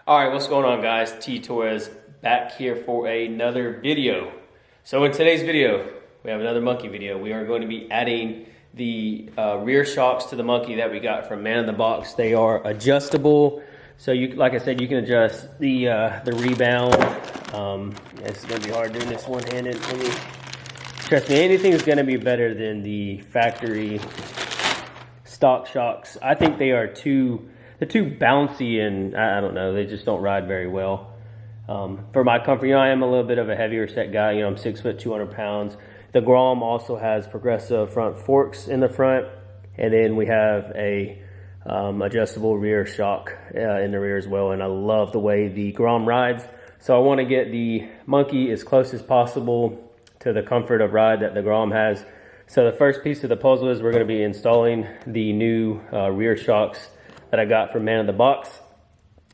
All right, what's going on, guys? T Torres back here for another video. So in today's video, we have another monkey video. We are going to be adding the rear shocks to the monkey that we got from Man in the Box. They are adjustable, so you, like I said, you can adjust the rebound. It's going to be hard doing this one-handed. Trust me, anything is going to be better than the factory stock shocks. I think they are they're too bouncy, and I don't know, they just don't ride very well. For my comfort, you know, I am a little bit of a heavier set guy. You know, I'm 6 foot, 200 pounds. The Grom also has progressive front forks in the front, and then we have a adjustable rear shock in the rear as well. And I love the way the Grom rides. So I want to get the monkey as close as possible to the comfort of ride that the Grom has. So the first piece of the puzzle is we're going to be installing the new rear shocks that I got from Man in the Box.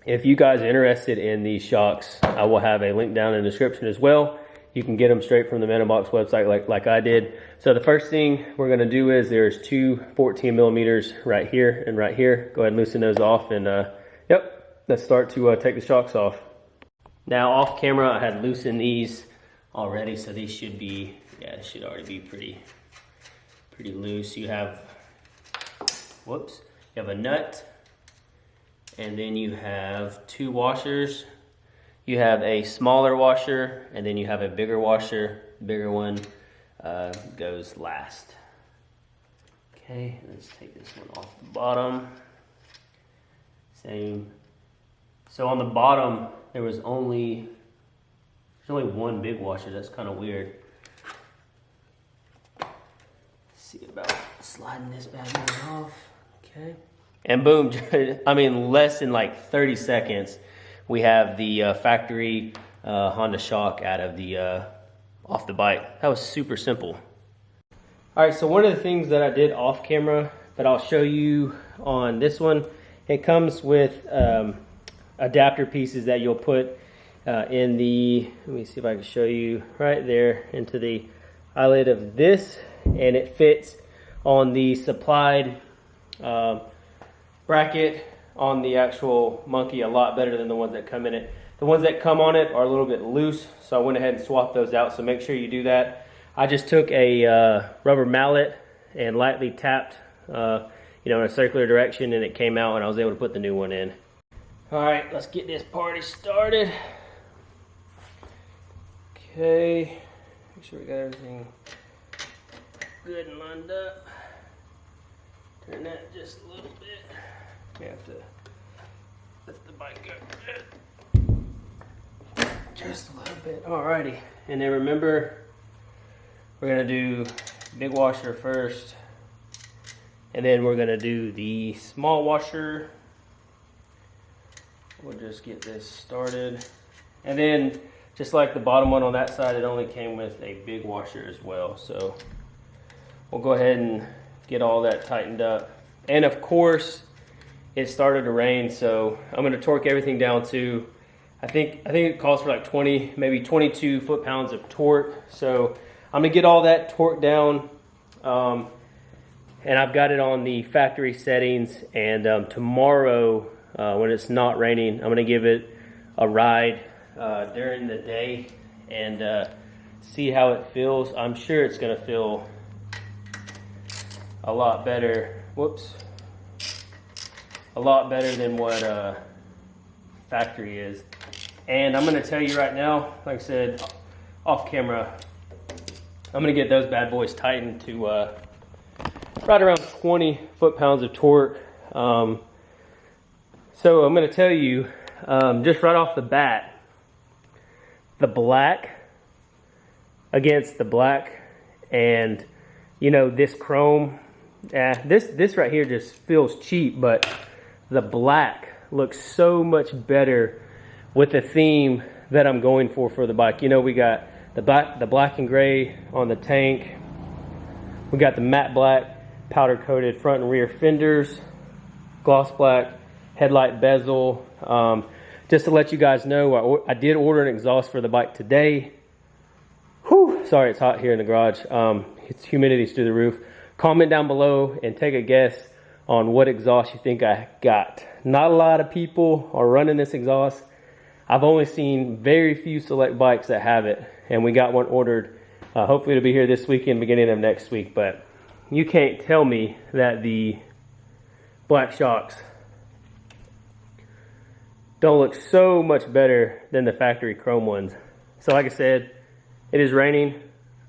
If you guys are interested in these shocks, I will have a link down in the description as well. You can get them straight from the Man in the Box website like I did. So the first thing we're gonna do is there's two 14 millimeters right here and right here. Go ahead and loosen those off, and yep, let's start to take the shocks off. Now off camera, I had loosened these already, so these should be, yeah, it should already be pretty loose. You have, whoops, you have a nut, and then you have two washers. You have a smaller washer, and then you have a bigger washer. The bigger one goes last. Okay, let's take this one off the bottom. Same. So on the bottom, there's only one big washer. That's kind of weird. Let's see about sliding this bad boy off. Okay. And boom, I mean, less than like 30 seconds, we have the factory Honda shock out of the off the bike. That was super simple. All right, so one of the things that I did off camera that I'll show you on this one, it comes with adapter pieces that you'll put in the, let me see if I can show you, right there into the eyelid of this, and it fits on the supplied bracket on the actual monkey a lot better than the ones that come in it. The ones that come on it are a little bit loose, so I went ahead and swapped those out, so make sure you do that. I just took a rubber mallet and lightly tapped you know, in a circular direction, and it came out, and I was able to put the new one in. All right, let's get this party started. Okay, make sure we got everything good and lined up. Turn that just a little bit. We have to lift the bike up just a little bit. Alrighty, and then remember, we're gonna do big washer first, and then we're gonna do the small washer. We'll just get this started, and then just like the bottom one on that side, it only came with a big washer as well. So we'll go ahead and get all that tightened up. And of course, it started to rain, so I'm gonna torque everything down to, I think it calls for like 20, maybe 22 foot-pounds of torque. So I'm gonna get all that torque down, and I've got it on the factory settings. And tomorrow, when it's not raining, I'm gonna give it a ride during the day and see how it feels. I'm sure it's gonna feel a lot better. Whoops. A lot better than what factory is. And I'm gonna tell you right now, like I said, off camera, I'm gonna get those bad boys tightened to right around 20 foot-pounds of torque. So I'm gonna tell you, just right off the bat, the black against the black, and you know, this chrome, this right here just feels cheap, but the black looks so much better with the theme that I'm going for the bike. You know, we got the black and gray on the tank. We got the matte black powder coated front and rear fenders, gloss black headlight bezel. Just to let you guys know, I did order an exhaust for the bike today. Whew, sorry, it's hot here in the garage. It's humidity's through the roof. Comment down below and take a guess on what exhaust you think I got. Not a lot of people are running this exhaust. I've only seen very few select bikes that have it, and we got one ordered. Hopefully it'll be here this weekend, beginning of next week, but you can't tell me that the black shocks don't look so much better than the factory chrome ones. So like I said, it is raining.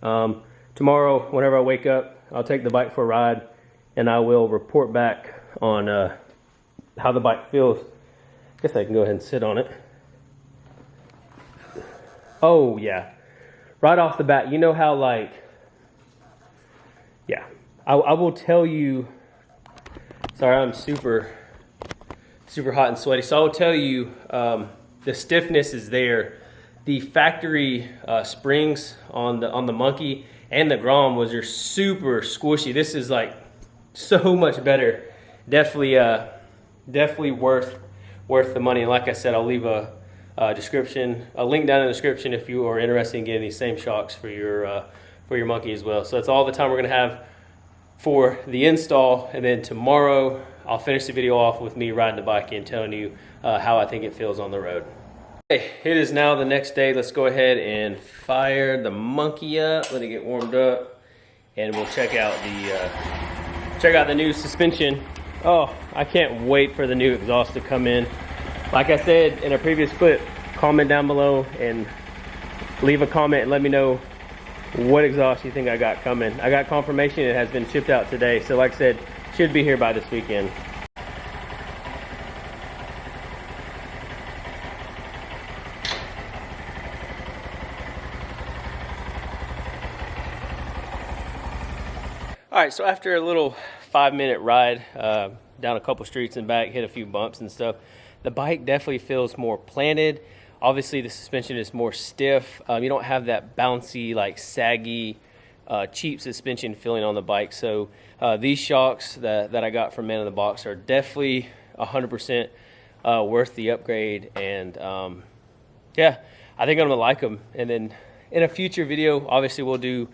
Tomorrow, whenever I wake up, I'll take the bike for a ride and I will report back on how the bike feels. I guess I can go ahead and sit on it. Oh yeah, right off the bat, you know how like, yeah, I will tell you, sorry, I'm super hot and sweaty. So I will tell you, the stiffness is there. The factory springs on the Monkey and the Grom was just super squishy. This is like so much better. Definitely worth the money. And like I said, I'll leave a link down in the description if you are interested in getting these same shocks for your Monkey as well. So that's all the time we're gonna have for the install, and then tomorrow I'll finish the video off with me riding the bike and telling you how I think it feels on the road. Okay, it is now the next day. Let's go ahead and fire the Monkey up, let it get warmed up, and we'll check out the new suspension. Oh, I can't wait for the new exhaust to come in. Like I said in a previous clip, comment down below and leave a comment and let me know what exhaust you think I got coming. I got confirmation it has been shipped out today, so like I said, should be here by this weekend. All right, so after a little 5-minute ride down a couple streets and back, hit a few bumps and stuff, the bike definitely feels more planted. Obviously, the suspension is more stiff. You don't have that bouncy, like saggy, cheap suspension feeling on the bike. So these shocks that I got from Man in the Box are definitely 100% worth the upgrade. And yeah, I think I'm gonna like them. And then in a future video, obviously we'll do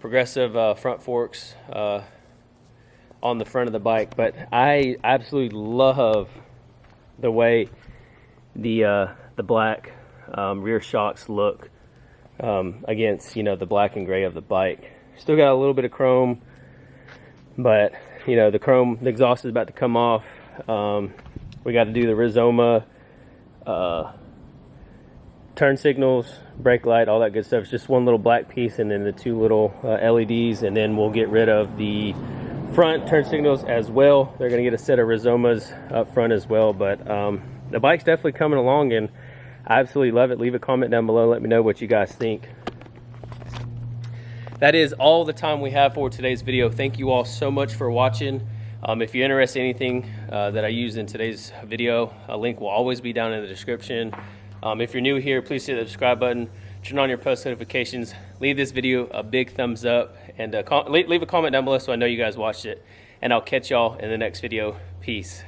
progressive front forks on the front of the bike, but I absolutely love the way the black rear shocks look against, you know, the black and gray of the bike. Still got a little bit of chrome, but you know, the exhaust is about to come off. We got to do the Rizoma turn signals, brake light, all that good stuff. It's just one little black piece and then the two little LEDs, and then we'll get rid of the front turn signals as well. They're gonna get a set of Rizomas up front as well, but the bike's definitely coming along and I absolutely love it. Leave a comment down below, let me know what you guys think. That is all the time we have for today's video. Thank you all so much for watching. If you're interested in anything that I use in today's video, a link will always be down in the description. If you're new here, please hit the subscribe button, turn on your post notifications, leave this video a big thumbs up, and leave a comment down below so I know you guys watched it. And I'll catch y'all in the next video. Peace.